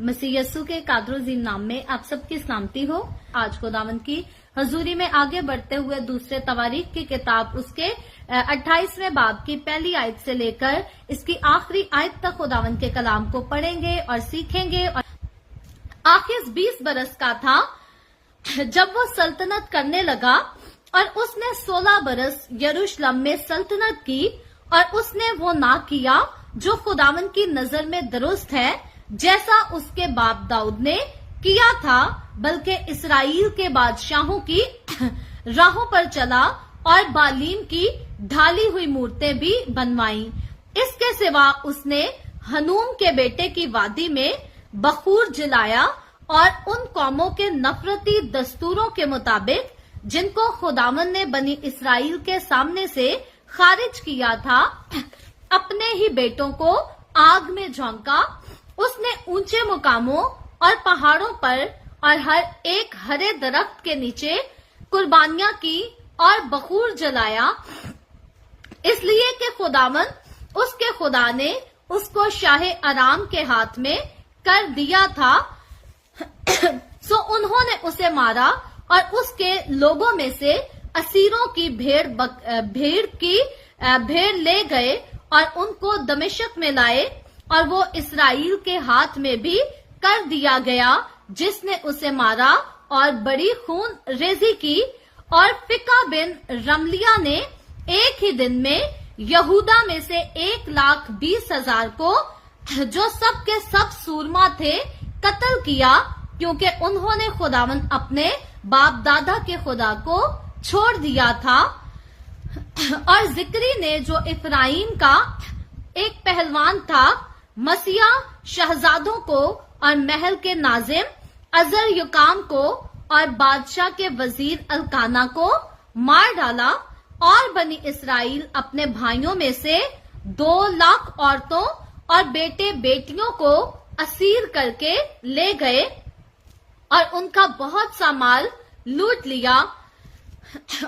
मसीह यस्सु के कादरोज़ीम नाम में आप सबकी सलामती हो। आज खुदावंद की हजूरी में आगे बढ़ते हुए दूसरे तवारीख की किताब उसके 28वें बाब की पहली आयत से लेकर इसकी आखिरी आयत तक खुदावंद के कलाम को पढ़ेंगे और सीखेंगे। और आखिर 20 बरस का था जब वो सल्तनत करने लगा और उसने 16 बरस यरूशलेम में सल्तनत की और उसने वो ना किया जो खुदावंद की नजर में दुरुस्त है, जैसा उसके बाप दाऊद ने किया था, बल्कि इसराइल के बादशाहों की राहों पर चला और बालीम की ढाली हुई मूर्तें भी बनवाई। इसके सिवा उसने हनूम के बेटे की वादी में बखूर जलाया और उन कौमों के नफरती दस्तूरों के मुताबिक जिनको खुदावंद ने बनी इसराइल के सामने से खारिज किया था, अपने ही बेटों को आग में झोंका। उसने ऊंचे मुकामों और पहाड़ों पर और हर एक हरे दरख्त के नीचे कुर्बानियां की और बखूर जलाया, इसलिए कि खुदावंद उसके खुदा ने उसको शाहे आराम के हाथ में कर दिया था। सो उन्होंने उसे मारा और उसके लोगों में से असीरों की भेड़ ले गए और उनको दमिश्क में लाए, और वो इसराइल के हाथ में भी कर दिया गया जिसने उसे मारा और बड़ी खून रेजी की। और फिका बिन रमलिया ने एक ही दिन में यहूदा में से 1,20,000 को, जो सब के सब सूरमा थे, कत्ल किया, क्योंकि उन्होंने खुदावंद अपने बाप दादा के खुदा को छोड़ दिया था। और जिक्री ने, जो इफ्राइम का एक पहलवान था, मसीहा शहजादों को और महल के नाजिम अजर युकाम को और बादशाह के वजीर अलकाना को मार डाला। और बनी इसराइल अपने भाइयों में से 2 लाख औरतों और बेटे बेटियों को असीर करके ले गए और उनका बहुत सा माल लूट लिया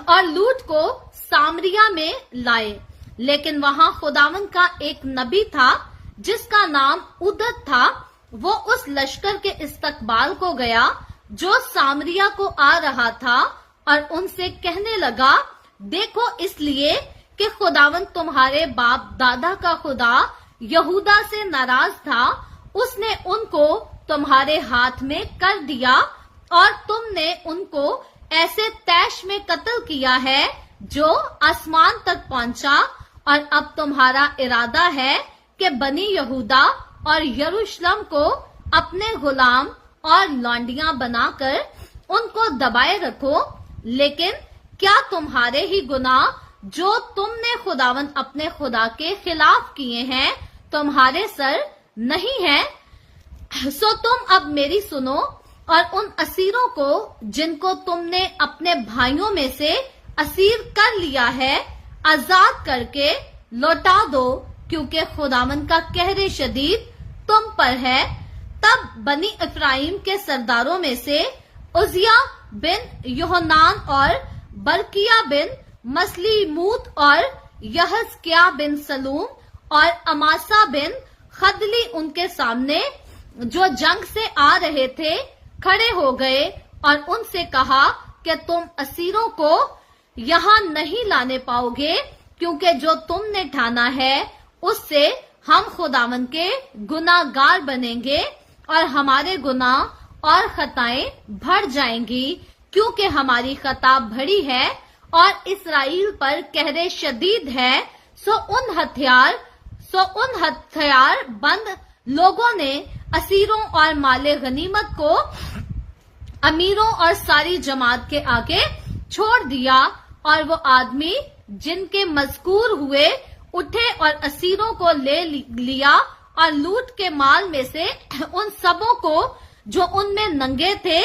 और लूट को सामरिया में लाए। लेकिन वहां खुदावंद का एक नबी था जिसका नाम उदद था। वो उस लश्कर के इस्तकबाल को गया जो सामरिया को आ रहा था और उनसे कहने लगा, देखो, इसलिए कि खुदावंद तुम्हारे बाप दादा का खुदा यहूदा से नाराज था, उसने उनको तुम्हारे हाथ में कर दिया और तुमने उनको ऐसे तैश में कत्ल किया है जो आसमान तक पहुंचा। और अब तुम्हारा इरादा है कि बनी यहूदा और यरूशलेम को अपने गुलाम और लौंडियां बनाकर उनको दबाए रखो। लेकिन क्या तुम्हारे ही गुनाह जो तुमने खुदावंद अपने खुदा के खिलाफ किए हैं तुम्हारे सर नहीं है? सो तुम अब मेरी सुनो और उन असीरों को जिनको तुमने अपने भाइयों में से असीर कर लिया है, आजाद करके लौटा दो, क्योंकि खुदावंद का कहरे शदीद तुम पर है। तब बनी इफ्राइम के सरदारों में से उजिया बिन योहनान और बरकिया बिन मसलीमूत और यहजकिया बिन सलूम और अमासा बिन खदली उनके सामने, जो जंग से आ रहे थे, खड़े हो गए और उनसे कहा कि तुम असीरों को यहाँ नहीं लाने पाओगे, क्योंकि जो तुमने ठाना है उससे हम खुदावंद के गुनाहगार बनेंगे और हमारे गुनाह और खताएं बढ़ जाएंगी, क्योंकि हमारी खता बड़ी है और इसराइल पर कहरे शदीद है। सो उन हथियार बंद लोगों ने असीरों और माले गनीमत को अमीरों और सारी जमात के आगे छोड़ दिया। और वो आदमी जिनके मजकूर हुए उठे और असीरों को ले लिया और लूट के माल में से उन सबों को जो उनमें नंगे थे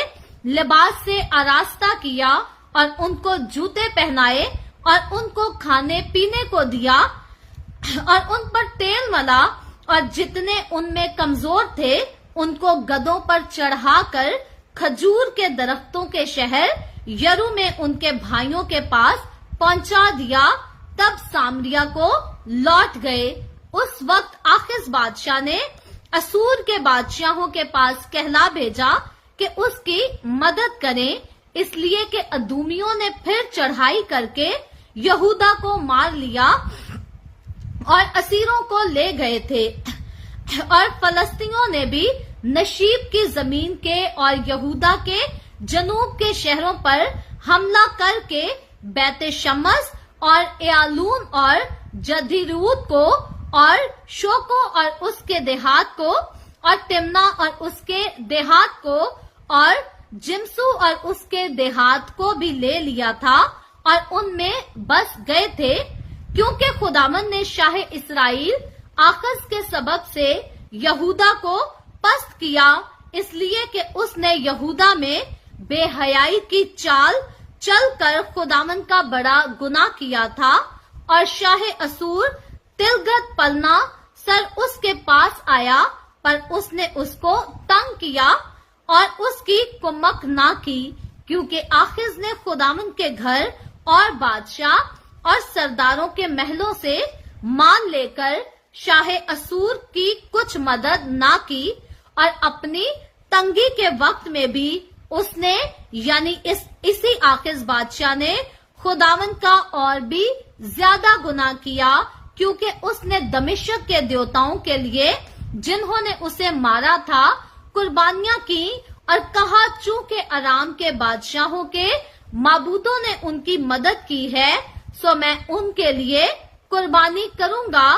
लिबास से आरास्ता किया और उनको जूते पहनाए और उनको खाने पीने को दिया और उन पर तेल मला, और जितने उनमें कमजोर थे उनको गधों पर चढ़ाकर खजूर के दरख्तों के शहर यरू में उनके भाइयों के पास पहुंचा दिया। तब सामरिया को लौट गए। उस वक्त आखिस बादशाह ने असूर के बादशाहों के पास कहला भेजा कि उसकी मदद करें, इसलिए कि अदूमियों ने फिर चढ़ाई करके यहूदा को मार लिया और असीरों को ले गए थे। और फलस्तीनियों ने भी नशीब की जमीन के और यहूदा के जनूब के शहरों पर हमला करके बैत शमस और एयालून और जदीरूत को और शोको और उसके देहात को और तिम्ना और उसके देहात को और जिमसू और उसके देहात को भी ले लिया था और उनमें बस गए थे, क्योंकि खुदावंद ने शाह इस्राएल आखज के सबब से यहूदा को पस्त किया, इसलिए कि उसने यहूदा में बेहयाई की चाल चलकर खुदावंद का बड़ा गुनाह किया था। और शाह असूर तिलगत पलना सर उसके पास आया, पर उसने उसको तंग किया और उसकी कुमक ना की, क्योंकि आखिज ने खुदावंद के घर और बादशाह और सरदारों के महलों से मान लेकर शाह असूर की कुछ मदद ना की। और अपनी तंगी के वक्त में भी उसने यानी इसी आखिज बादशाह ने खुदावंद का और भी ज्यादा गुनाह किया, क्योंकि उसने दमिश्क के देवताओं के लिए जिन्होंने उसे मारा था कुर्बानियां की और कहा, चूंकि अराम के बादशाहों के माबूदों ने उनकी मदद की है, सो मैं उनके लिए कुर्बानी करूंगा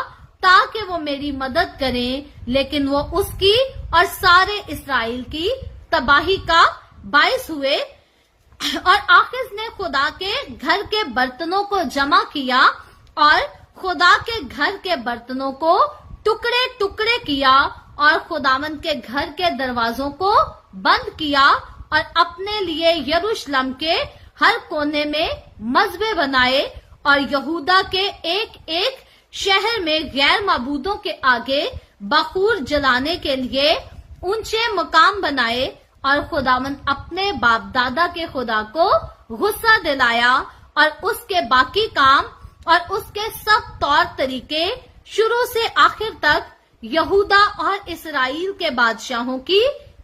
ताकि वो मेरी मदद करें। लेकिन वो उसकी और सारे इस्राएल की तबाही का बायस हुए। और आखिज ने खुदा के घर के बर्तनों को जमा किया और खुदा के घर के बर्तनों को टुकड़े टुकड़े किया और खुदावंद के घर के दरवाजों को बंद किया और अपने लिए यरूशलेम के हर कोने में मजबे बनाए और यहूदा के एक एक शहर में गैर माबूदों के आगे बखूर जलाने के लिए ऊंचे मकाम बनाए। और खुदावंद अपने बाप दादा के खुदा को गुस्सा दिलाया और उसके बाकी काम और उसके सब तौर तरीके शुरू से आखिर तक यहूदा और इस्राएल के बादशाहों की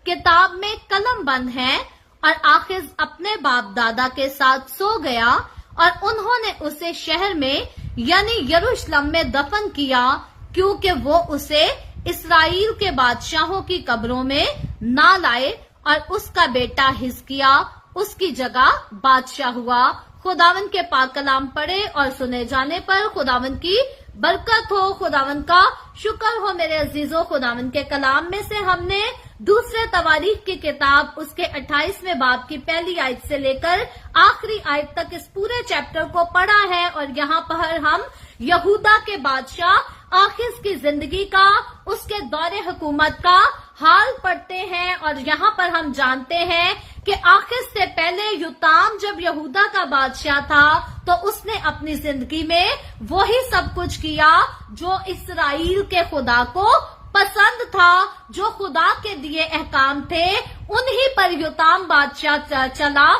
किताब में कलम बंद है। और आखिर अपने बाप दादा के साथ सो गया और उन्होंने उसे शहर में यानी यरूशलेम में दफन किया, क्योंकि वो उसे इस्राएल के बादशाहों की कब्रों में ना लाए। और उसका बेटा हिजकिया उसकी जगह बादशाह हुआ। खुदावंद के पाक कलाम पढ़े और सुने जाने पर खुदावंद की बरकत हो, खुदावंद का शुक्र हो। मेरे अजीजों, खुदावंद के कलाम में से हमने दूसरे तवारीख की किताब उसके 28वें बाब की पहली आयत से लेकर आखिरी आयत तक इस पूरे चैप्टर को पढ़ा है। और यहाँ पर हम यहूदा के बादशाह आखिज की जिंदगी का, उसके दौरे हुकूमत का हाल पढ़ते हैं। और यहाँ पर हम जानते हैं कि आखिज से पहले योताम जब यहूदा का बादशाह था तो उसने अपनी जिंदगी में वही सब कुछ किया जो इस्राएल के खुदा को पसंद था, जो खुदा के दिए अहकाम थे उन्हीं पर योताम बादशाह चला,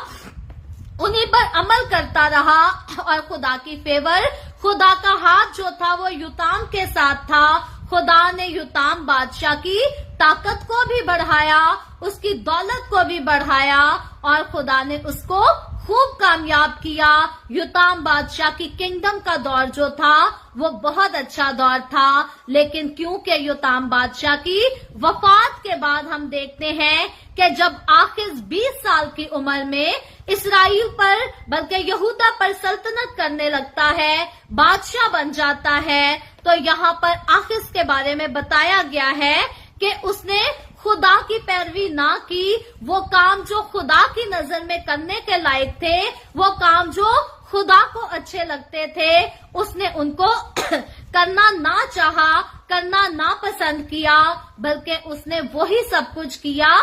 उन्हीं पर अमल करता रहा। और खुदा की फेवर, खुदा का हाथ जो था वो योताम के साथ था। खुदा ने योताम बादशाह की ताकत को भी बढ़ाया, उसकी दौलत को भी बढ़ाया और खुदा ने उसको खूब कामयाब किया। योताम बादशाह की किंगडम का दौर जो था वो बहुत अच्छा दौर था, लेकिन क्योंकि योताम बादशाह की वफात के बाद हम देखते हैं कि जब आखिर 20 साल की उम्र में इस्राएल पर बल्कि यहूदा पर सल्तनत करने लगता है, बादशाह बन जाता है, तो यहाँ पर आखिर के बारे में बताया गया है कि उसने खुदा की पैरवी ना की। वो काम जो खुदा की नजर में करने के लायक थे, वो काम जो खुदा को अच्छे लगते थे, उसने उनको करना ना चाहा, करना ना पसंद किया, बल्कि उसने वही सब कुछ किया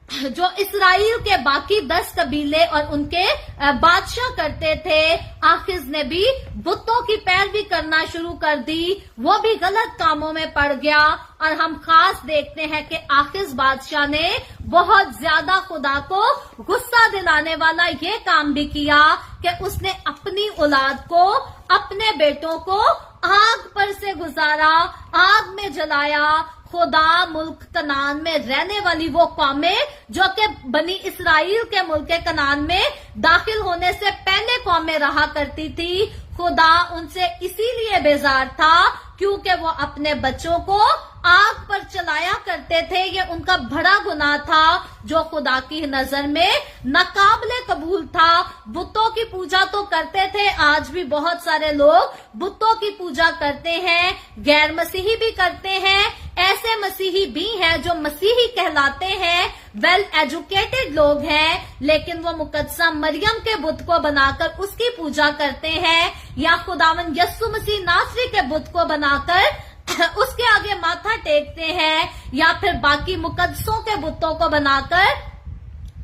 जो इस्राएल के बाकी 10 कबीले और उनके बादशाह करते थे। आखिज ने भी बुतों की पैरवी करना शुरू कर दी, वो भी गलत कामों में पड़ गया। और हम खास देखते हैं कि आखिज बादशाह ने बहुत ज्यादा खुदा को गुस्सा दिलाने वाला ये काम भी किया कि उसने अपनी औलाद को, अपने बेटों को आग पर से गुजारा, आग में जलाया। खुदा मुल्क कनान में रहने वाली वो कौमें जो कि बनी इसराइल के मुल्क कनान में दाखिल होने से पहले कौमें रहा करती थी, खुदा उनसे इसीलिए बेजार था क्योंकि वो अपने बच्चों को आग पर चलाया करते थे। ये उनका बड़ा गुनाह था जो खुदा की नजर में नाकाबिले कबूल था। बुतों की पूजा तो करते थे, आज भी बहुत सारे लोग बुतों की पूजा करते हैं, गैर मसीही भी करते हैं, ऐसे मसीही भी हैं जो मसीही कहलाते हैं, वेल एजुकेटेड लोग हैं, लेकिन वो मुकद्दसा मरियम के बुत को बनाकर उसकी पूजा करते हैं, या खुदावंद यस्सु मसीह नासरी के बुत को बनाकर उसके आगे माथा टेकते हैं, या फिर बाकी मुकद्दसों के बुतों को बनाकर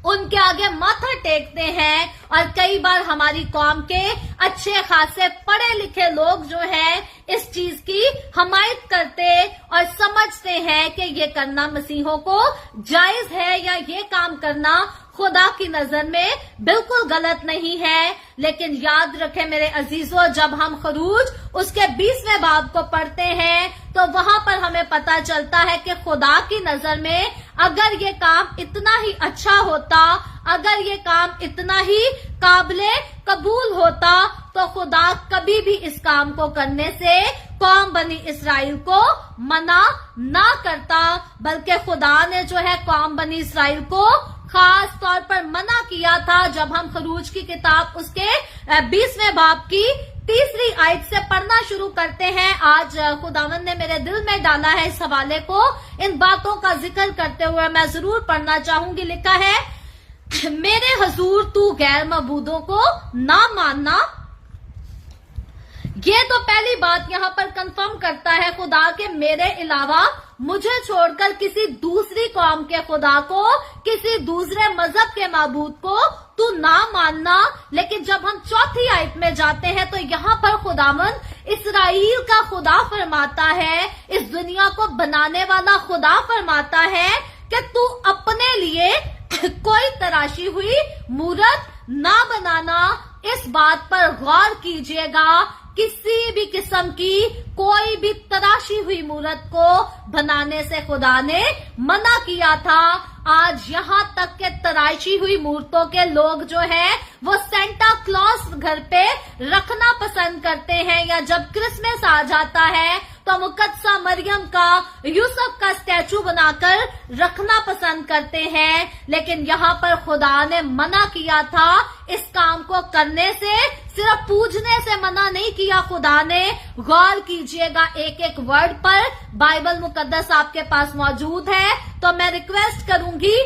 उनके आगे माथा टेकते हैं। और कई बार हमारी कौम के अच्छे खासे पढ़े लिखे लोग जो हैं इस चीज की हमायत करते और समझते हैं कि ये करना मसीहों को जायज है, या ये काम करना खुदा की नजर में बिल्कुल गलत नहीं है। लेकिन याद रखें मेरे अजीजों, जब हम खरूज उसके 20वें बाब को पढ़ते हैं तो वहां पर हमें पता चलता है कि खुदा की नजर में अगर ये काम इतना ही अच्छा होता, अगर ये काम इतना ही काबिले कबूल होता, तो खुदा कभी भी इस काम को करने से कौम बनी इसराइल को मना ना करता, बल्कि खुदा ने जो है कौम बनी इसराइल को खास तौर पर मना किया था। जब हम खरूज की किताब उसके 20वें बाब की 3री आयत से पढ़ना शुरू करते हैं, आज खुदावंद ने मेरे दिल में डाला है इस हवाले को, इन बातों का जिक्र करते हुए मैं जरूर पढ़ना चाहूंगी। लिखा है, मेरे हजूर तू गैर मबूदों को ना मानना। ये तो पहली बात यहाँ पर कंफर्म करता है खुदा के मेरे अलावा मुझे छोड़कर किसी दूसरी कौम के खुदा को, किसी दूसरे मजहब के माबूद को तू ना मानना। लेकिन जब हम 4थी आयत में जाते हैं तो यहाँ पर खुदावंद इसराइल का खुदा फरमाता है, इस दुनिया को बनाने वाला खुदा फरमाता है कि तू अपने लिए कोई तराशी हुई मूरत ना बनाना। इस बात पर गौर कीजिएगा, किसी भी किस्म की कोई भी तराशी हुई मूरत को बनाने से खुदा ने मना किया था। आज यहाँ तक के तराशी हुई मूर्तों के लोग जो है वो सेंटा क्लॉज घर पे रखना पसंद करते हैं, या जब क्रिसमस आ जाता है तो मुकद्दसा मरियम का, यूसुफ का स्टैचू बनाकर रखना पसंद करते हैं। लेकिन यहाँ पर खुदा ने मना किया था इस काम को करने से, सिर्फ पूजने से मना नहीं किया खुदा ने। गौर कीजिएगा एक एक वर्ड पर, बाइबल मुकद्दस आपके पास मौजूद है तो मैं रिक्वेस्ट करूंगी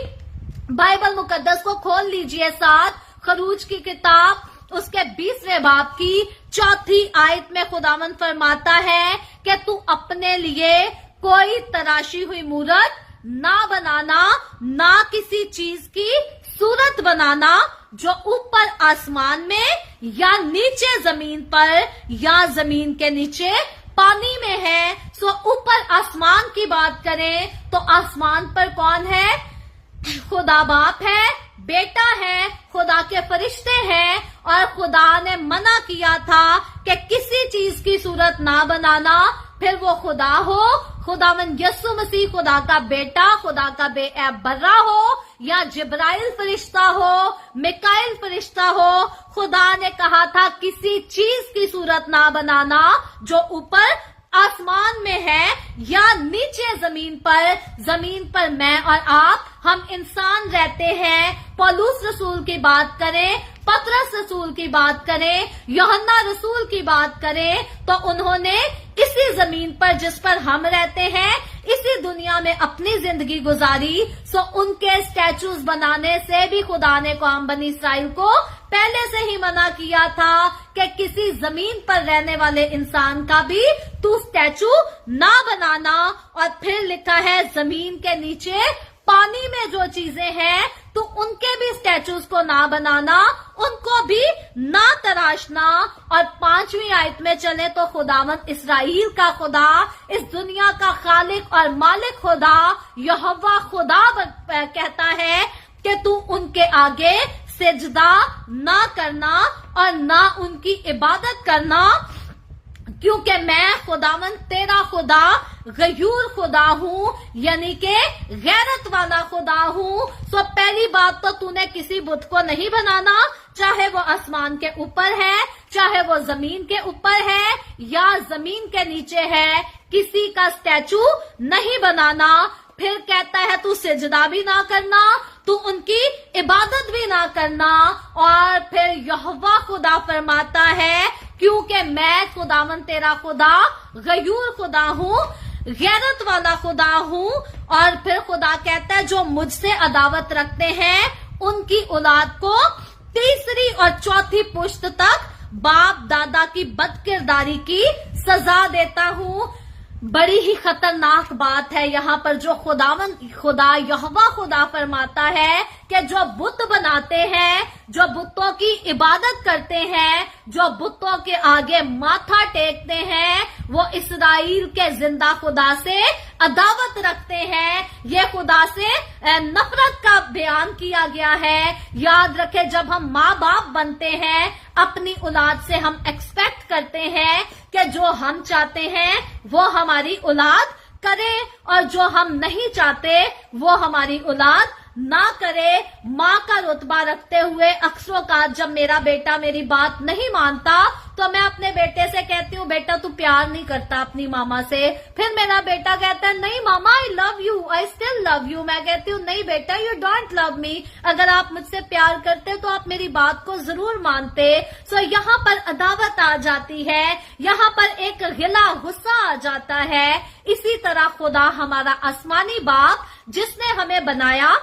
बाइबल मुकद्दस को खोल लीजिए साथ। खरूज की किताब उसके 20वें बाब की 4थी आयत में खुदावंद फरमाता है कि तू अपने लिए कोई तराशी हुई मूरत ना बनाना, ना किसी चीज की सूरत बनाना जो ऊपर आसमान में या नीचे जमीन पर या जमीन के नीचे पानी में है। सो ऊपर आसमान की बात करें तो आसमान पर कौन है? खुदा बाप है, बेटा है, खुदा के फरिश्ते हैं, और खुदा ने मना किया था कि किसी चीज की सूरत ना बनाना, फिर वो खुदा हो, खुदावंद यस्सु मसीह खुदा का बेटा, खुदा का बेऐब बर्रा हो, या जिब्राइल फरिश्ता हो, मिकाइल फरिश्ता हो। खुदा ने कहा था किसी चीज की सूरत ना बनाना जो ऊपर आसमान में है या नीचे जमीन पर मैं और आप हम इंसान रहते हैं। पौलुस रसूल की बात करें, पतरस रसूल की बात करें, यूहन्ना रसूल की बात करें, तो उन्होंने इसी जमीन पर जिस पर हम रहते हैं, इसी दुनिया में अपनी जिंदगी गुजारी। सो उनके स्टैचूज बनाने से भी खुदा ने कौम बनी इसराइल को पहले से ही मना किया था कि किसी जमीन पर रहने वाले इंसान का भी तू स्टैचू ना बनाना। और फिर लिखा है जमीन के नीचे पानी में जो चीजें हैं तो उनके भी स्टैचूज को ना बनाना, उनको भी ना तराशना। और 5वीं आयत में चले तो खुदावंद इसराइल का खुदा, इस दुनिया का खालिक और मालिक खुदा यहोवा खुदा कहता है कि तू उनके आगे सिजदा ना करना और ना उनकी इबादत करना क्योंकि मैं खुदावन तेरा खुदा गयूर खुदा हूँ, यानी कि गैरत वाला खुदा हूँ। सो पहली बात तो तूने किसी बुत को नहीं बनाना, चाहे वो आसमान के ऊपर है, चाहे वो जमीन के ऊपर है या जमीन के नीचे है, किसी का स्टैचू नहीं बनाना। फिर कहता है तू सिजदा भी ना करना, तू उनकी इबादत भी ना करना। और फिर यहोवा खुदा फरमाता है क्योंकि मैं खुदावन तेरा खुदा गयूर खुदा हूँ, गैरत वाला खुदा हूँ। और फिर खुदा कहता है जो मुझसे अदावत रखते हैं उनकी औलाद को तीसरी और चौथी पुश्त तक बाप दादा की बदकिरदारी की सजा देता हूँ। बड़ी ही खतरनाक बात है यहाँ पर जो खुदा यहोवा खुदा फरमाता है कि जो बुत बनाते हैं, जो बुतों की इबादत करते हैं, जो बुतों के आगे माथा टेकते हैं, वो इसराइल के जिंदा खुदा से अदावत रखते हैं। ये खुदा से नफरत का बयान किया गया है। याद रखे जब हम माँ बाप बनते हैं अपनी औलाद से हम एक्सपेक्ट करते हैं कि जो हम चाहते हैं वो हमारी औलाद करे और जो हम नहीं चाहते वो हमारी औलाद ना करे। माँ का रुतबा रखते हुए अक्सरों का जब मेरा बेटा मेरी बात नहीं मानता तो मैं अपने बेटे से कहती हूँ बेटा तू प्यार नहीं करता अपनी मामा से। फिर मेरा बेटा कहता है नहीं मामा I love you, I still love you. मैं कहती हूँ नहीं बेटा यू डोंट लव मी, अगर आप मुझसे प्यार करते तो आप मेरी बात को जरूर मानते। सो यहाँ पर अदावत आ जाती है, यहाँ पर एक गिला गुस्सा आ जाता है। इसी तरह खुदा हमारा आसमानी बाप जिसने हमें बनाया,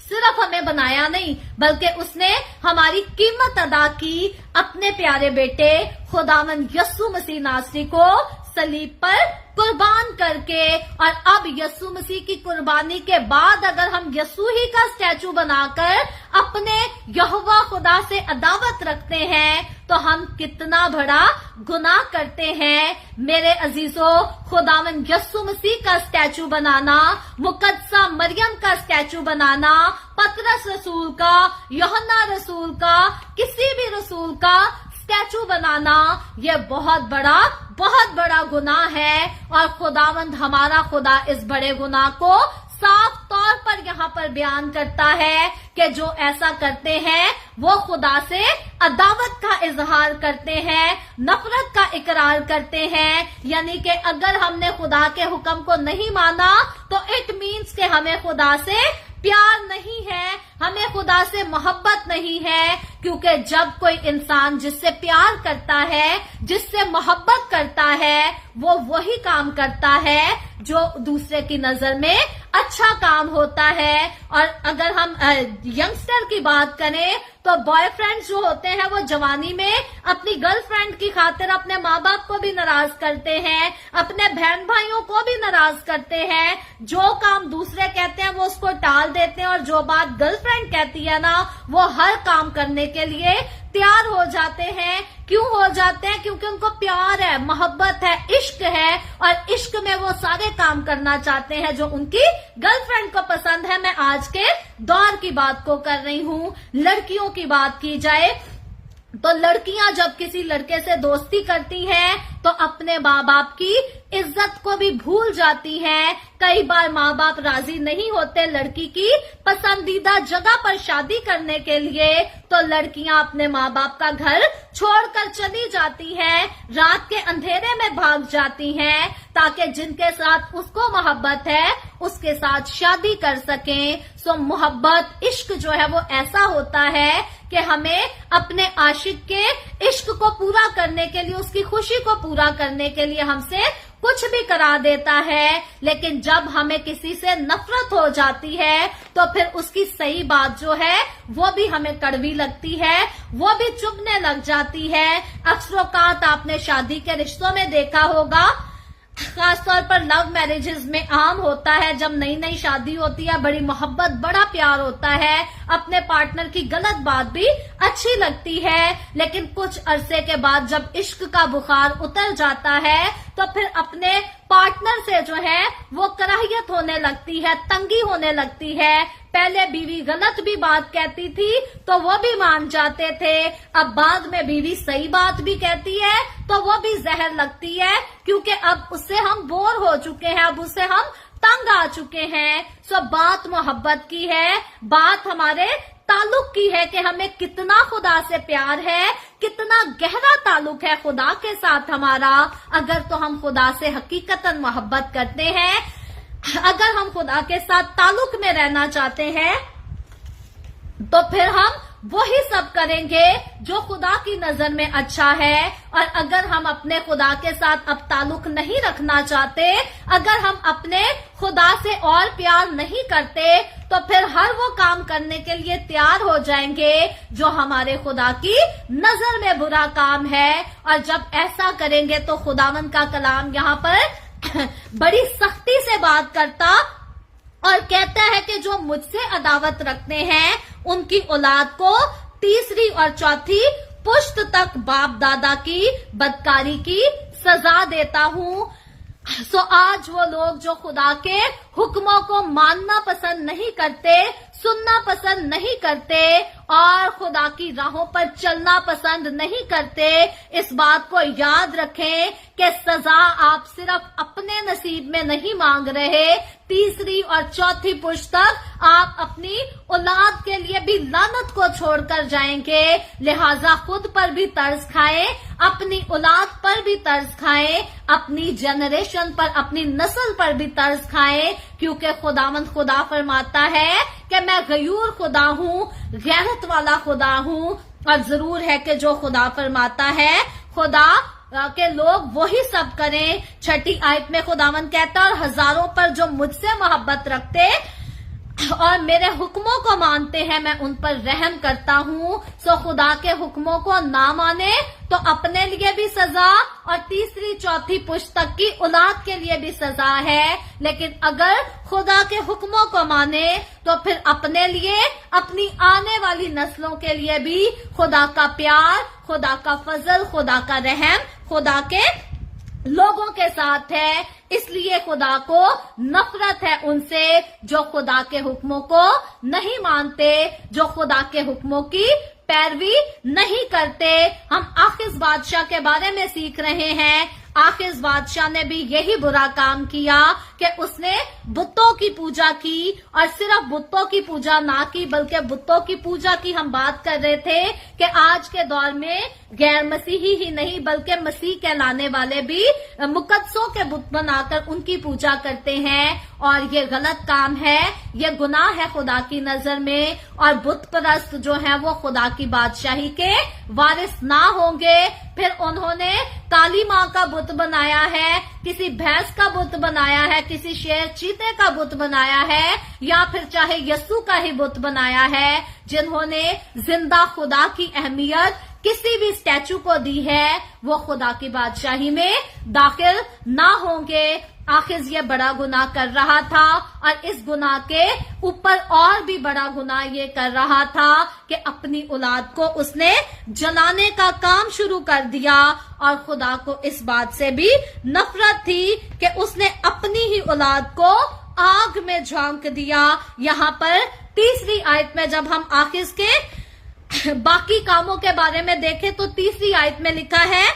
सिर्फ हमें बनाया नहीं बल्कि उसने हमारी कीमत अदा की अपने प्यारे बेटे खुदावन यस्सु मसीह नासरी को सलीब पर कुर्बान करके। और अब यस्सु मसीह की कुर्बानी के बाद अगर हम यस्सु ही का स्टैचू बनाकर अपने यहोवा खुदा से अदावत रखते हैं तो हम कितना बड़ा गुनाह करते हैं। मेरे अजीजों, खुदावन यस्सु मसीह का स्टैचू बनाना, मुकद्दसा मरियम का स्टैचू बनाना, पतरस रसूल का, यूहन्ना रसूल का, किसी भी रसूल का स्टैचू बनाना, ये बहुत बड़ा गुनाह है। और खुदावंद हमारा खुदा इस बड़े गुनाह को साफ तौर पर यहाँ पर बयान करता है कि जो ऐसा करते हैं वो खुदा से अदावत का इजहार करते हैं, नफरत का इकरार करते हैं। यानी कि अगर हमने खुदा के हुक्म को नहीं माना तो इट मीन्स कि हमें खुदा से प्यार नहीं है, हमें खुदा से मोहब्बत नहीं है। क्योंकि जब कोई इंसान जिससे प्यार करता है, जिससे मोहब्बत करता है, वो वही काम करता है जो दूसरे की नजर में अच्छा काम होता है। और अगर हम यंगस्टर की बात करें तो बॉयफ्रेंड्स जो होते हैं वो जवानी में अपनी गर्लफ्रेंड की खातिर अपने माँ बाप को भी नाराज करते हैं, अपने बहन भाइयों को भी नाराज करते हैं। जो काम दूसरे कहते हैं वो उसको टाल देते हैं और जो बात गर्लफ्रेंड कहती है ना वो हर काम करने के लिए तैयार हो जाते हैं। क्यों हो जाते हैं? क्योंकि उनको प्यार है, मोहब्बत है, इश्क है और इश्क में वो सारे काम करना चाहते हैं जो उनकी गर्लफ्रेंड को पसंद है। मैं आज के दौर की बात को कर रही हूँ। लड़कियों की बात की जाए तो लड़कियां जब किसी लड़के से दोस्ती करती हैं तो अपने माँ बाप की इज्जत को भी भूल जाती हैं। कई बार माँ बाप राजी नहीं होते लड़की की पसंदीदा जगह पर शादी करने के लिए, तो लड़कियां अपने माँ बाप का घर छोड़कर चली जाती हैं, रात के अंधेरे में भाग जाती हैं ताकि जिनके साथ उसको मोहब्बत है उसके साथ शादी कर सकें। सो मोहब्बत, इश्क जो है वो ऐसा होता है कि हमें अपने आशिक के इश्क को पूरा करने के लिए, उसकी खुशी को पूरा करने के लिए हमसे कुछ भी करा देता है। लेकिन जब हमें किसी से नफरत हो जाती है तो फिर उसकी सही बात जो है वो भी हमें कड़वी लगती है, वो भी चुभने लग जाती है। अक्सरोकात आपने शादी के रिश्तों में देखा होगा, खासतौर पर लव मैरिजेस में आम होता है, जब नई नई शादी होती है बड़ी मोहब्बत, बड़ा प्यार होता है, अपने पार्टनर की गलत बात भी अच्छी लगती है। लेकिन कुछ अरसे के बाद जब इश्क का बुखार उतर जाता है तो फिर अपने पार्टनर से जो है वो कराहियत होने लगती है, तंगी होने लगती है। पहले बीवी गलत भी बात कहती थी तो वो भी मान जाते थे, अब बाद में बीवी सही बात भी कहती है तो वो भी जहर लगती है, क्योंकि अब उससे हम बोर हो चुके हैं, अब उससे हम तंग आ चुके हैं। सो बात मोहब्बत की है, बात हमारे ताल्लुक की है कि हमें कितना खुदा से प्यार है, कितना गहरा ताल्लुक है खुदा के साथ हमारा। अगर तो हम खुदा से हकीकतन मोहब्बत करते हैं, अगर हम खुदा के साथ ताल्लुक में रहना चाहते हैं, तो फिर हम वही सब करेंगे जो खुदा की नजर में अच्छा है। और अगर हम अपने खुदा के साथ अब ताल्लुक नहीं रखना चाहते, अगर हम अपने खुदा से और प्यार नहीं करते, तो फिर हर वो काम करने के लिए तैयार हो जाएंगे जो हमारे खुदा की नजर में बुरा काम है। और जब ऐसा करेंगे तो खुदावंद का कलाम यहाँ पर बड़ी सख्ती से बात करता और कहता है कि जो मुझसे अदावत रखते हैं उनकी औलाद को तीसरी और चौथी पुश्त तक बाप दादा की बदकारी की सजा देता हूँ। सो आज वो लोग जो खुदा के हुक्मों को मानना पसंद नहीं करते, सुनना पसंद नहीं करते और खुदा की राहों पर चलना पसंद नहीं करते, इस बात को याद रखें कि सजा आप सिर्फ अपने नसीब में नहीं मांग रहे, तीसरी और चौथी पुश्त तक आप अपनी औलाद के लिए भी लानत को छोड़कर जाएंगे। लिहाजा खुद पर भी तरस खाएं, अपनी औलाद पर भी तरस खाएं, अपनी जनरेशन पर, अपनी नस्ल पर भी तरस खाएं, क्योंकि खुदावंद खुदा फरमाता है कि मैं गयूर खुदा हूँ, गैरत वाला खुदा हूँ। और जरूर है कि जो खुदा फरमाता है खुदा के लोग वही सब करें। छठी आयत में खुदावंद कहता है, और हजारों पर जो मुझसे मोहब्बत रखते और मेरे हुक्मों को मानते हैं, मैं उन पर रहम करता हूँ। सो खुदा के हुक्मों को ना माने तो अपने लिए भी सजा और तीसरी चौथी पुश्त तक की औलाद के लिए भी सजा है। लेकिन अगर खुदा के हुक्मों को माने तो फिर अपने लिए, अपनी आने वाली नस्लों के लिए भी खुदा का प्यार, खुदा का फजल, खुदा का रहम खुदा के लोगों के साथ है। इसलिए खुदा को नफरत है उनसे जो खुदा के हुक्मों को नहीं मानते, जो खुदा के हुक्मों की पैरवी नहीं करते। हम आखिज बादशाह के बारे में सीख रहे हैं। आखिज बादशाह ने भी यही बुरा काम किया कि उसने बुतों की पूजा की, और सिर्फ बुतों की पूजा ना की बल्कि बुतों की पूजा की हम बात कर रहे थे कि आज के दौर में गैर मसीही ही नहीं बल्कि मसीह कहलाने वाले भी मुकद्दसों के बुत बनाकर उनकी पूजा करते हैं। और ये गलत काम है, ये गुनाह है खुदा की नजर में। और बुत परस्त जो है वो खुदा की बादशाही के वारिस ना होंगे। फिर उन्होंने काली माँ का बुत बनाया है, किसी भैंस का बुत बनाया है, किसी शेर चीते का बुत बनाया है, या फिर चाहे यस्सु का ही बुत बनाया है, जिन्होंने जिंदा खुदा की अहमियत किसी भी स्टैचू को दी है, वो खुदा की बादशाही में दाखिल ना होंगे। आखिर ये बड़ा गुनाह कर रहा था और इस गुनाह के ऊपर और भी बड़ा गुनाह ये कर रहा था कि अपनी औलाद को उसने जलाने का काम शुरू कर दिया। और खुदा को इस बात से भी नफरत थी कि उसने अपनी ही औलाद को आग में झोंक दिया। यहाँ पर तीसरी आयत में जब हम आखिर के बाकी कामों के बारे में देखें तो तीसरी आयत में लिखा है,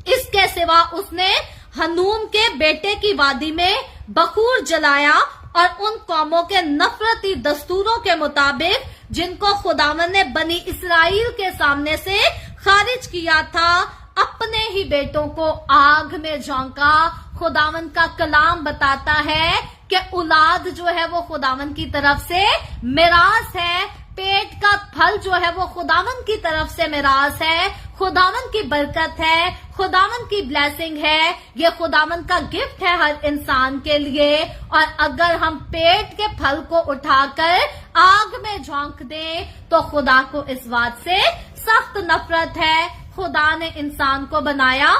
इसके सिवा उसने हनूम के बेटे की वादी में बखूर जलाया और उन कौमों के नफरती दस्तूरों के मुताबिक जिनको खुदावन ने बनी इस्राएल के सामने से खारिज किया था, अपने ही बेटों को आग में झोंका। खुदावन का कलाम बताता है कि औलाद जो है वो खुदावन की तरफ से मिरास है, पेट का फल जो है वो खुदावन की तरफ से मिरास है, खुदावन की बरकत है, खुदावन की ब्लेसिंग है, ये खुदावन का गिफ्ट है हर इंसान के लिए। और अगर हम पेट के फल को उठाकर आग में झोंक दें तो खुदा को इस बात से सख्त नफरत है। खुदा ने इंसान को बनाया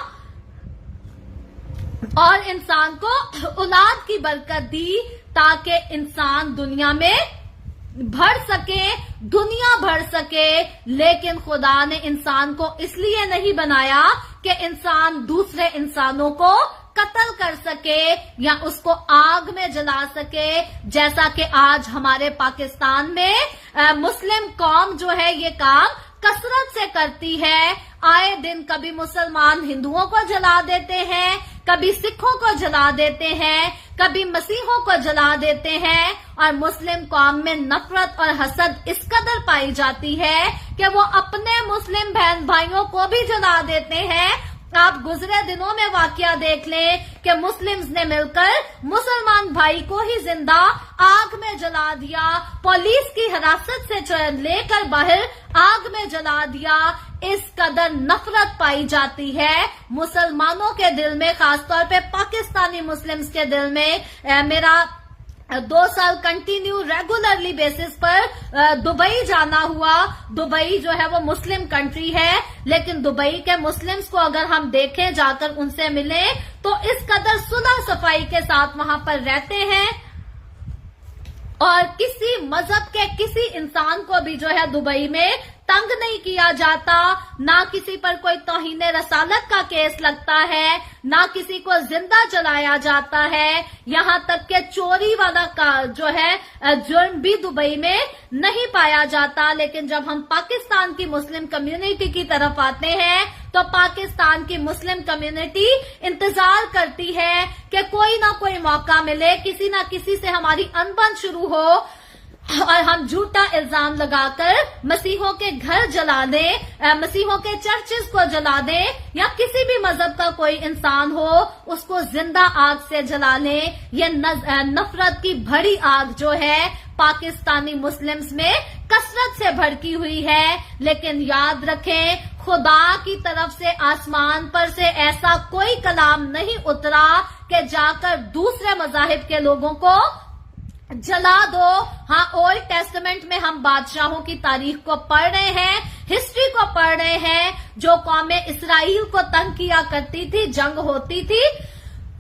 और इंसान को औलाद की बरकत दी ताकि इंसान दुनिया में बढ़ सके, दुनिया बढ़ सके। लेकिन खुदा ने इंसान को इसलिए नहीं बनाया कि इंसान दूसरे इंसानों को قتل کر سکے یا اس کو آگ میں جلا سکے، جیسا کہ آج ہمارے پاکستان میں مسلم قوم جو ہے یہ کام کثرت سے کرتی ہے۔ آئے دن کبھی مسلمان ہندوؤں کو جلا دیتے ہیں، کبھی سکھوں کو جلا دیتے ہیں، کبھی مسیحوں کو جلا دیتے ہیں، اور مسلم قوم میں نفرت اور حسد اس قدر پائی جاتی ہے کہ وہ اپنے مسلم بہن بھائیوں کو بھی جلا دیتے ہیں۔ آپ گزرے دنوں میں واقعہ دیکھ لیں کہ مسلمز نے مل کر مسلمان بھائی کو ہی زندہ آگ میں جلا دیا، پولیس کی حراست سے لے کر باہر آگ میں جلا دیا۔ اس قدر نفرت پائی جاتی ہے مسلمانوں کے دل میں، خاص طور پہ پاکستانی مسلمز کے دل میں۔ میرا 2 سال کنٹینیو ریگولرلی بیسس پر دبئی جانا ہوا۔ دبئی جو ہے وہ مسلم کنٹری ہے، لیکن دبئی کے مسلمز کو اگر ہم دیکھیں، جا کر ان سے ملیں، تو اس قدر صلح صفائی کے ساتھ وہاں پر رہتے ہیں، اور کسی مذہب کے کسی انسان کو بھی جو ہے دبئی میں تنگ نہیں کیا جاتا، نہ کسی پر کوئی توہین رسالت کا کیس لگتا ہے، نہ کسی کو زندہ جلایا جاتا ہے، یہاں تک کہ چوری والا کا جو ہے جرم بھی دبئی میں نہیں پایا جاتا۔ لیکن جب ہم پاکستان کی مسلم کمیونٹی کی طرف آتے ہیں تو پاکستان کی مسلم کمیونٹی انتظار کرتی ہے کہ کوئی نہ کوئی موقع ملے، کسی نہ کسی سے ہماری انبن شروع ہو اور ہم جھوٹا الزام لگا کر مسیحوں کے گھر جلا دیں، مسیحوں کے چرچز کو جلا دیں، یا کسی بھی مذہب کا کوئی انسان ہو اس کو زندہ آگ سے جلا لیں۔ یہ نفرت کی بڑی آگ جو ہے پاکستانی مسلمز میں کثرت سے بھڑکی ہوئی ہے۔ لیکن یاد رکھیں، خدا کی طرف سے آسمان پر سے ایسا کوئی کلام نہیں اترا کہ جا کر دوسرے مذاہب کے لوگوں کو جلا دو۔ ہاں، اولڈ ٹیسٹمنٹ میں ہم بادشاہوں کی تاریخ کو پڑھ رہے ہیں، ہسٹری کو پڑھ رہے ہیں، جو قوم اسرائیل کو تنگ کیا کرتی تھی، جنگ ہوتی تھی،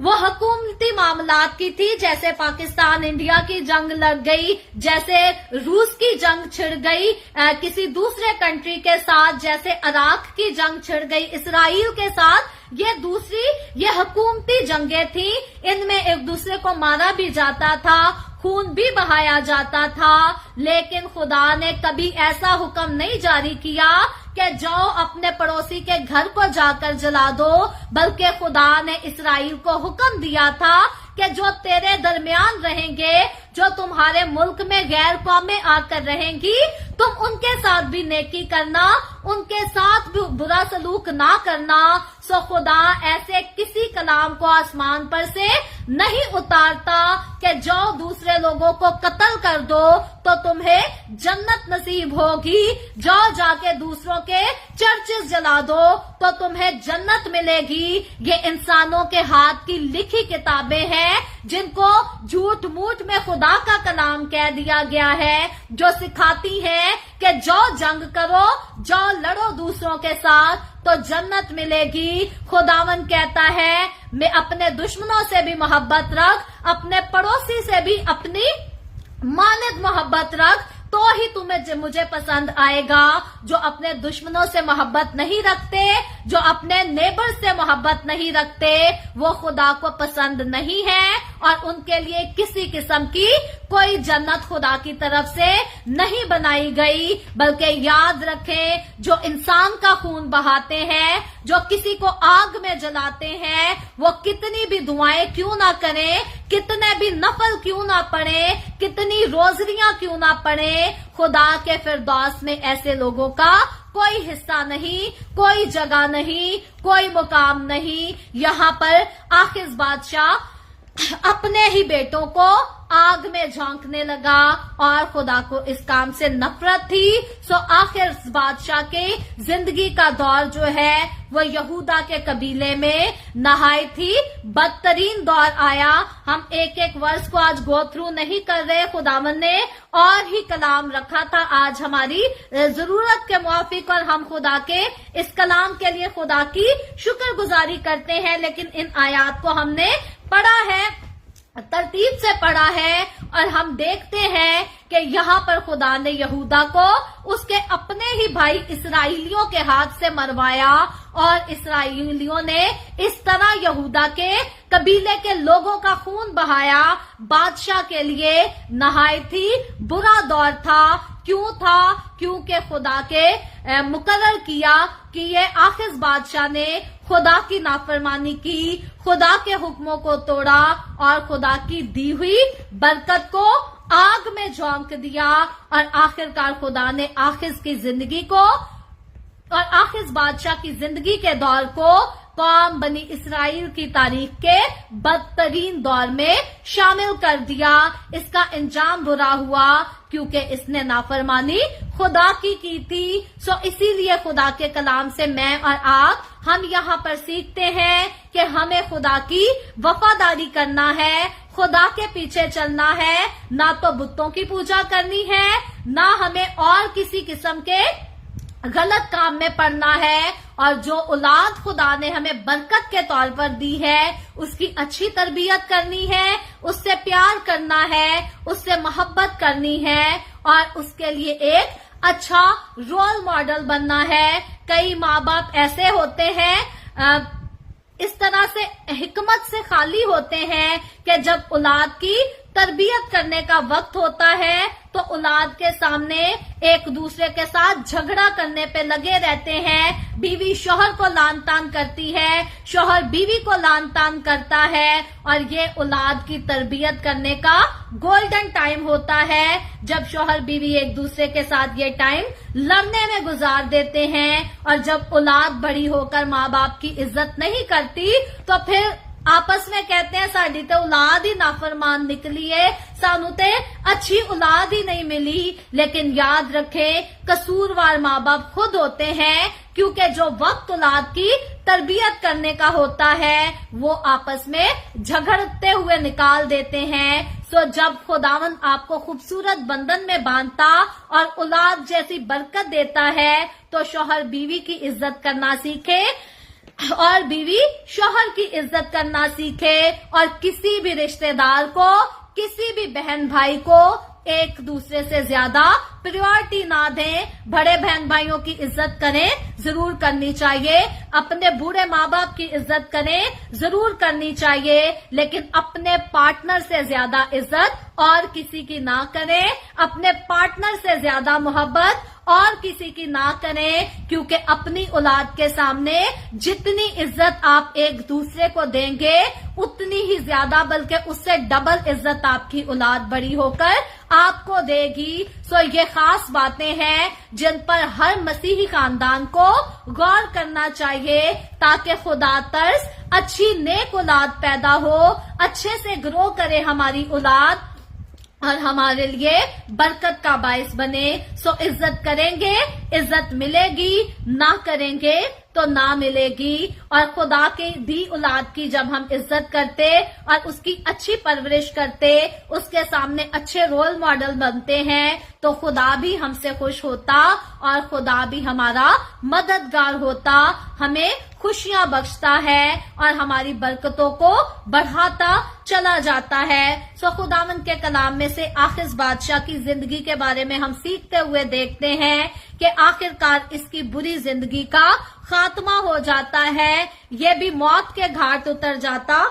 وہ حکومتی معاملات کی تھی، جیسے پاکستان انڈیا کی جنگ لڑ گئی، جیسے روس کی جنگ چھڑ گئی کسی دوسرے کنٹری کے ساتھ، جیسے عراق کی جنگ چھڑ گئی اسرائیل کے ساتھ۔ یہ حکومتی جنگیں تھیں، ان میں ایک دوسرے کو مارا بھی جاتا تھا، خون بھی بہایا جاتا تھا، لیکن خدا نے کبھی ایسا حکم نہیں جاری کیا کہ جاؤ اپنے پڑوسی کے گھر کو جا کر جلا دو، بلکہ خدا نے اسرائیل کو حکم دیا تھا کہ جو تیرے درمیان رہیں گے، جو تمہارے ملک میں غیر قومیں آ کر رہیں گی، تم ان کے ساتھ بھی نیکی کرنا، ان کے ساتھ بھی برا سلوک نہ کرنا۔ سو خدا ایسے کسی کلام کو آسمان پر سے نہیں اتارتا کہ جاؤ دوسرے لوگوں کو قتل کر دو تو تمہیں جنت نصیب ہوگی، جاؤ جا کے دوسروں کے چرچز جلا دو تو تمہیں جنت ملے گی۔ یہ انسانوں کے ہاتھ کی لکھی کتابیں ہیں جن کو جھوٹ موٹ میں خدا کا کلام کہہ دیا گیا ہے، جو سکھاتی ہے کہ جاؤ جنگ کرو، جاؤ لڑو دوسروں کے ساتھ تو جنت ملے گی۔ خداوند کہتا ہے میں اپنے دشمنوں سے بھی محبت رکھ، اپنے پڑوسی سے بھی اپنی مانند محبت رکھ، تو ہی تمہیں مجھے پسند آئے گا۔ جو اپنے دشمنوں سے محبت نہیں رکھتے، جو اپنے نیبر سے محبت نہیں رکھتے، وہ خدا کو پسند نہیں ہے، اور ان کے لیے کسی قسم کی کوئی جنت خدا کی طرف سے نہیں بنائی گئی۔ بلکہ یاد رکھیں، جو انسان کا خون بہاتے ہیں، جو کسی کو آگ میں جلاتے ہیں، وہ کتنی بھی دعائیں کیوں نہ کریں، کتنے بھی نفل کیوں نہ پڑھیں، کتنی روزریاں کیوں نہ پڑھیں، خدا کے فردوس میں ایسے لوگوں کا کوئی حصہ نہیں، کوئی جگہ نہیں، کوئی مقام نہیں۔ یہاں پر آخذ بادشاہ اپنے ہی بیٹوں کو آگ میں جھونکنے لگا، اور خدا کو اس کام سے نفرت تھی۔ سو آخر بادشاہ کے زندگی کا دور جو ہے وہ یہودا کے قبیلے میں نہایت ہی بدترین دور آیا۔ ہم ایک ایک ورس کو آج گو تھرو نہیں کر رہے، خداوند نے اور ہی کلام رکھا تھا آج ہماری ضرورت کے موافق، اور ہم خدا کے اس کلام کے لیے خدا کی شکر گزاری کرتے ہیں۔ لیکن ان آیات کو ہم نے پڑھا ہے، ترتیب سے پڑھا ہے، اور ہم دیکھتے ہیں کہ یہاں پر خدا نے یہودا کو اس کے اپنے ہی بھائی اسرائیلیوں کے ہاتھ سے مروایا، اور اسرائیلیوں نے اس طرح یہودا کے قبیلے کے لوگوں کا خون بہایا۔ بادشاہ کے لیے نہایت ہی برا دور تھا۔ کیوں تھا؟ کیونکہ خدا کے مقرر کیا کہ یہ آخذ بادشاہ نے خدا کی نافرمانی کی، خدا کے حکموں کو توڑا اور خدا کی دی ہوئی برکت کو آگ میں جھونک دیا، اور آخرکار خدا نے آخذ کی زندگی کو اور آخذ بادشاہ کی زندگی کے دور کو قوم بنی اسرائیل کی تاریخ کے بدترین دور میں شامل کر دیا۔ اس کا انجام برا ہوا کیونکہ اس نے نافرمانی خدا کی تھی۔ اسی لیے خدا کے کلام سے میں اور آپ ہم یہاں پر سیکھتے ہیں کہ ہمیں خدا کی وفاداری کرنا ہے، خدا کے پیچھے چلنا ہے، نہ تو بتوں کی پوجا کرنی ہے، نہ ہمیں اور کسی قسم کے غلط کام میں پڑنا ہے، اور جو اولاد خدا نے ہمیں برکت کے طور پر دی ہے اس کی اچھی تربیت کرنی ہے، اس سے پیار کرنا ہے، اس سے محبت کرنی ہے، اور اس کے لیے ایک اچھا رول ماڈل بننا ہے۔ کئی ماں باپ ایسے ہوتے ہیں اس طرح سے حکمت سے خالی ہوتے ہیں کہ جب اولاد کی تربیت کرنے کا وقت ہوتا ہے تو اولاد کے سامنے ایک دوسرے کے ساتھ جھگڑا کرنے پہ لگے رہتے ہیں۔ بیوی شوہر کو لان تان کرتی ہے، شوہر بیوی کو لان تان کرتا ہے، اور یہ اولاد کی تربیت کرنے کا گولڈن ٹائم ہوتا ہے جب شوہر بیوی ایک دوسرے کے ساتھ یہ ٹائم لڑنے میں گزار دیتے ہیں۔ اور جب اولاد بڑی ہو کر ماں باپ کی عزت نہیں کرتی تو پھر آپس میں کہتے ہیں ساڈی تے اولاد ہی نافرمان نکلی ہے، سانو تے اچھی اولاد ہی نہیں ملی۔ لیکن یاد رکھیں قصوروار ماں باپ خود ہوتے ہیں، کیونکہ جو وقت اولاد کی تربیت کرنے کا ہوتا ہے وہ آپس میں جھگڑتے ہوئے نکال دیتے ہیں۔ جب خداوند آپ کو خوبصورت بندھن میں باندھتا اور اولاد جیسی برکت دیتا ہے تو شوہر بیوی کی عزت کرنا سیکھے اور بیوی شوہر کی عزت کرنا سیکھے، اور کسی بھی رشتہ دار کو، کسی بھی بہن بھائی کو ایک دوسرے سے زیادہ پریورٹی نہ دیں۔ بڑے بہن بھائیوں کی عزت کریں، ضرور کرنی چاہیے، اپنے بوڑھے ماں باپ کی عزت کریں، ضرور کرنی چاہیے، لیکن اپنے پارٹنر سے زیادہ عزت اور کسی کی نہ کریں، اپنے پارٹنر سے زیادہ محبت اور کسی کی نہ کریں، کیونکہ اپنی اولاد کے سامنے جتنی عزت آپ ایک دوسرے کو دیں گے اتنی ہی زیادہ بلکہ اس سے ڈبل عزت آپ کی اولاد بڑی ہو کر آپ کو دے گی۔ یہ خاص باتیں ہیں جن پر ہر مسیحی خاندان کو غور کرنا چاہیے تاکہ خدا ترس اچھی نیک اولاد پیدا ہو، اچھے سے گرو کرے ہماری اولاد اور ہمارے لیے برکت کا باعث بنے۔ عزت کریں گے عزت ملے گی، نہ کریں گے تو نہ ملے گی۔ اور خدا کی دی اولاد کی جب ہم عزت کرتے اور اس کی اچھی پرورش کرتے، اس کے سامنے اچھے رول ماڈل بنتے ہیں تو خدا بھی ہم سے خوش ہوتا اور خدا بھی ہمارا مددگار ہوتا، ہمیں خوشیاں بخشتا ہے اور ہماری برکتوں کو بڑھاتا چلا جاتا ہے۔ خداوند کے کلام میں سے آخذ بادشاہ کی زندگی کے بارے میں ہم سیکھتے ہوئے دیکھتے ہیں کہ آخرکار اس کی بری زندگی کا خاتمہ ہو جاتا ہے، یہ بھی موت کے گھاٹ اتر جاتا،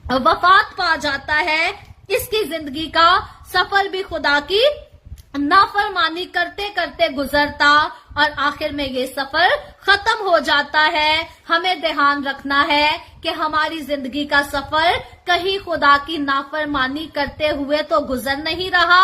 وفات پا جاتا ہے۔ اس کی زندگی کا سفر بھی خدا کی نافرمانی کرتے کرتے گزرتا اور آخر میں یہ سفر ختم ہو جاتا ہے۔ ہمیں دھیان رکھنا ہے کہ ہماری زندگی کا سفر کہیں خدا کی نافرمانی کرتے ہوئے تو گزر نہیں رہا۔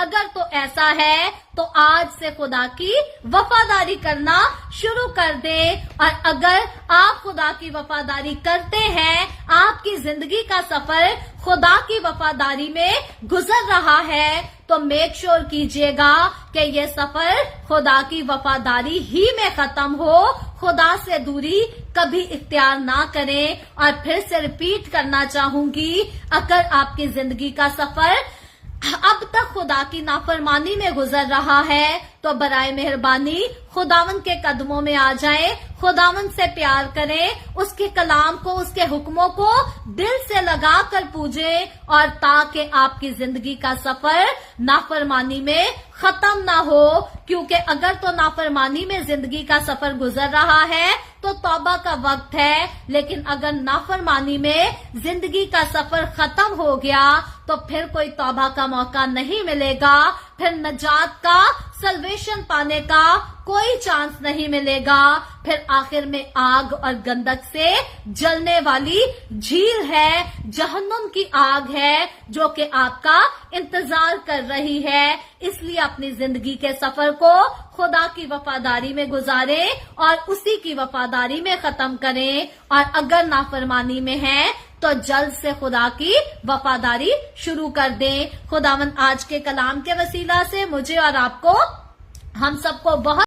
اگر تو ایسا ہے تو آج سے خدا کی وفاداری کرنا شروع کر دیں، اور اگر آپ خدا کی وفاداری کرتے ہیں، آپ کی زندگی کا سفر خدا کی وفاداری میں گزر رہا ہے تو میک شور کیجئے گا کہ یہ سفر خدا کی وفاداری ہی میں ختم ہو، خدا سے دوری کبھی اختیار نہ کریں۔ اور پھر سے ریپیٹ کرنا چاہوں گی، اگر آپ کی زندگی کا سفر اب تک خدا کی نافرمانی میں گزر رہا ہے تو برائے مہربانی خداوند کے قدموں میں آ جائیں، खुदावंद से प्यार करें, उसके कलाम को, उसके हुक्मों को दिल से लगा कर पूजें, और ताकि आपकी जिंदगी का सफर नाफरमानी में खत्म ना हो। क्योंकि अगर तो नाफरमानी में जिंदगी का सफर गुजर रहा है तो तौबा का वक्त है, लेकिन अगर नाफरमानी में जिंदगी का सफर खत्म हो गया तो फिर कोई तौबा का मौका नहीं मिलेगा, फिर नजात का, सल्वेशन पाने का कोई चांस नहीं मिलेगा। फिर आखिर में आग और गंधक से जलने वाली झील है, जहन्नुम की आग है जो कि आपका इंतजार कर रही है। इसलिए अपनी जिंदगी के सफर को खुदा की वफादारी में गुजारें और उसी की वफादारी में खत्म करें, और अगर नाफरमानी में है तो जल्द से खुदा की वफादारी शुरू कर दें। खुदावंद आज के कलाम के वसीला से मुझे और आपको, हम सबको बहुत